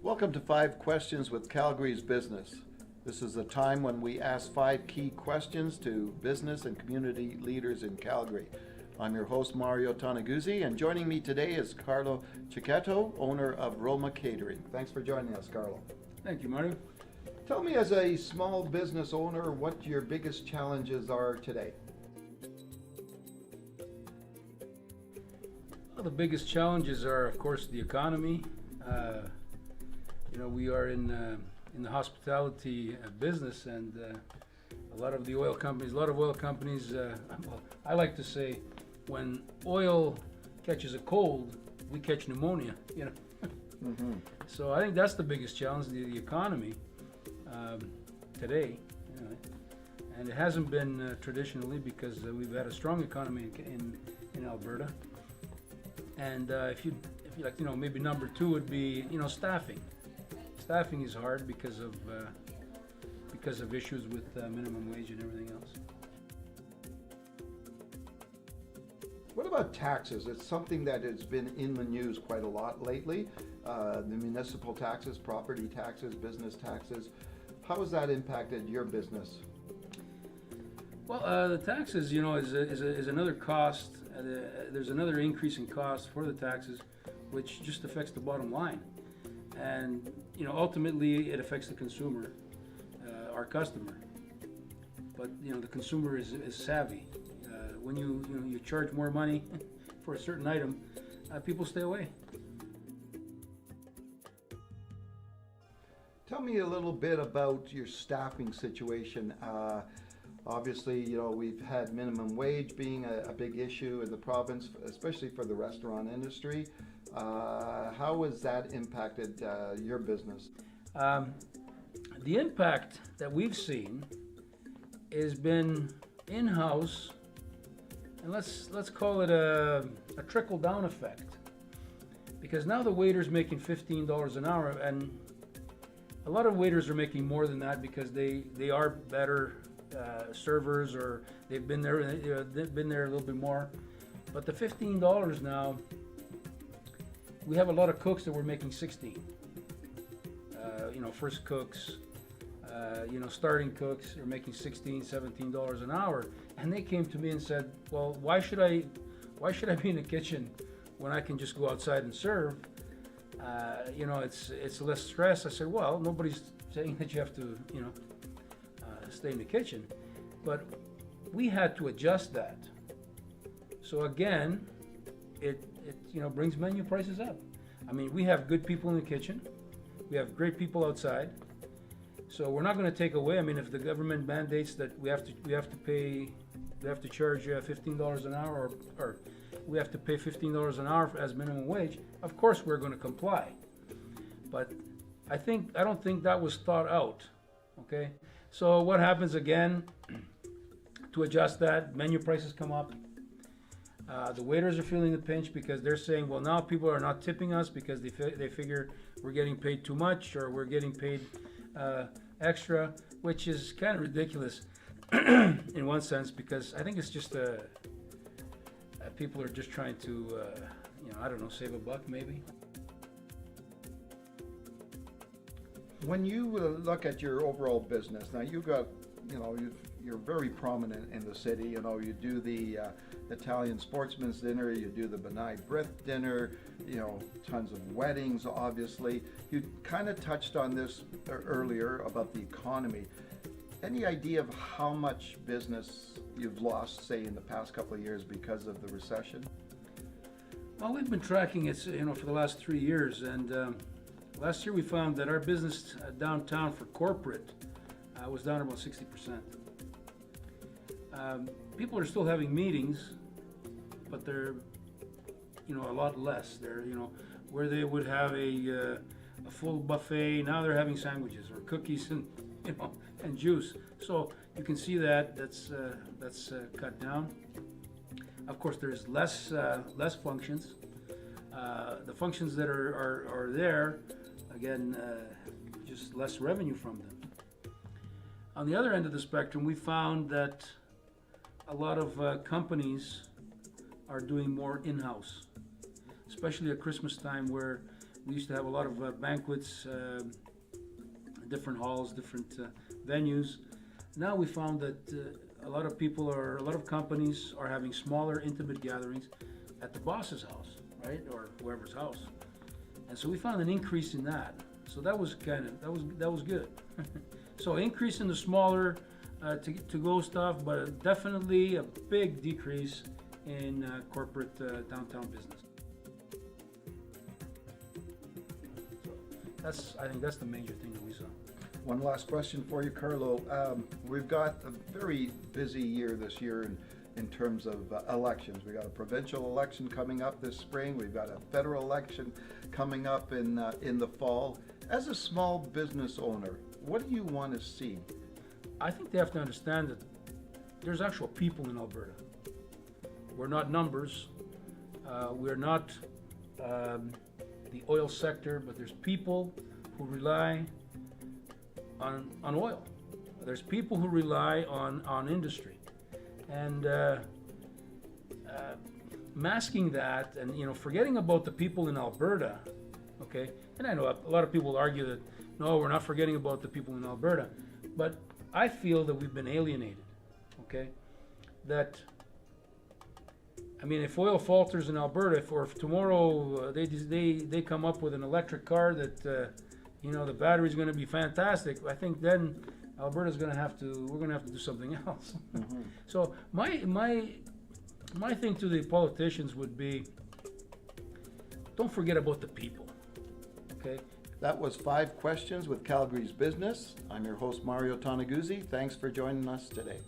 Welcome to 5 Questions with Calgary's Business. This is the time when we ask 5 key questions to business and community leaders in Calgary. I'm your host, Mario Tonaguzzi, and joining me today is Carlo Cecchetto, owner of Roma Catering. Thanks for joining us, Carlo. Thank you, Mario. Tell me, as a small business owner, what your biggest challenges are today. Well, the biggest challenges are, of course, the economy. We are in the hospitality business, and a lot of oil companies, well, I like to say, when oil catches a cold, we catch pneumonia. Mm-hmm. So I think that's the biggest challenge, the economy today. And it hasn't been traditionally, because we've had a strong economy in Alberta. And if you like, maybe number 2 would be, staffing. Staffing is hard because of issues with minimum wage and everything else. What about taxes? It's something that has been in the news quite a lot lately. The municipal taxes, property taxes, business taxes. How has that impacted your business? Well, the taxes, is another cost. There's another increase in cost for the taxes, which just affects the bottom line. And, ultimately it affects the consumer, our customer. But, the consumer is savvy. When you charge more money for a certain item, people stay away. Tell me a little bit about your staffing situation. Obviously, we've had minimum wage being a big issue in the province, especially for the restaurant industry. How has that impacted your business? The impact that we've seen has been in-house, and let's call it a trickle-down effect. Because now the waiter's making $15 an hour, and a lot of waiters are making more than that because they are better servers, or they've been there a little bit more. But the $15 now, we have a lot of cooks that were making 16. First cooks, starting cooks are making $16, $17 an hour, and they came to me and said, "Well, why should I be in the kitchen when I can just go outside and serve? It's less stress." I said, "Well, nobody's saying that you have to, stay in the kitchen, but we had to adjust that." So again, it brings menu prices up. I mean, we have good people in the kitchen, we have great people outside, so we're not going to take away. I mean, if the government mandates that we have to charge $15 an hour, or we have to pay $15 an hour as minimum wage, of course we're going to comply. But I don't think that was thought out. Okay, so what happens again to adjust that? Menu prices come up. The waiters are feeling the pinch because they're saying, well, now people are not tipping us because they figure we're getting paid too much, or we're getting paid extra, which is kind of ridiculous in one sense, because I think it's just people are just trying to, save a buck maybe. When you look at your overall business, now you're very prominent in the city. You do the Italian Sportsman's Dinner, you do the Benai Brit Dinner, tons of weddings, obviously. You kind of touched on this earlier about the economy. Any idea of how much business you've lost, say, in the past couple of years because of the recession? Well, we've been tracking it, for the last 3 years, and last year we found that our business downtown for corporate was down about 60%. People are still having meetings, but they're, a lot less. They're, where they would have a full buffet, now they're having sandwiches or cookies and, and juice. So you can see that's cut down. Of course, there's less functions. The functions that are there, again, just less revenue from them. On the other end of the spectrum, we found that a lot of companies are doing more in-house, especially at Christmas time, where We used to have a lot of banquets, different halls, different venues. Now we found that a lot of companies are having smaller, intimate gatherings at the boss's house, right, or whoever's house. And so we found an increase in that. So that was good. So increase in the smaller to-go stuff, but definitely a big decrease in corporate downtown business. I think that's the major thing that we saw. One last question for you, Carlo. We've got a very busy year this year in terms of elections. We got a provincial election coming up this spring. We've got a federal election coming up in the fall. As a small business owner, what do you want to see? I think they have to understand that there's actual people in Alberta. We're not numbers. We're not the oil sector, but there's people who rely on oil. There's people who rely on industry. And masking that and forgetting about the people in Alberta, okay? And I know a lot of people argue that, no, we're not forgetting about the people in Alberta. But I feel that we've been alienated, okay? That, if oil falters in Alberta, if tomorrow they come up with an electric car that, the battery's gonna be fantastic, I think then Alberta's we're gonna have to do something else. Mm-hmm. So my thing to the politicians would be, don't forget about the people, okay? That was 5 Questions with Calgary's Business. I'm your host, Mario Tonaguzzi. Thanks for joining us today.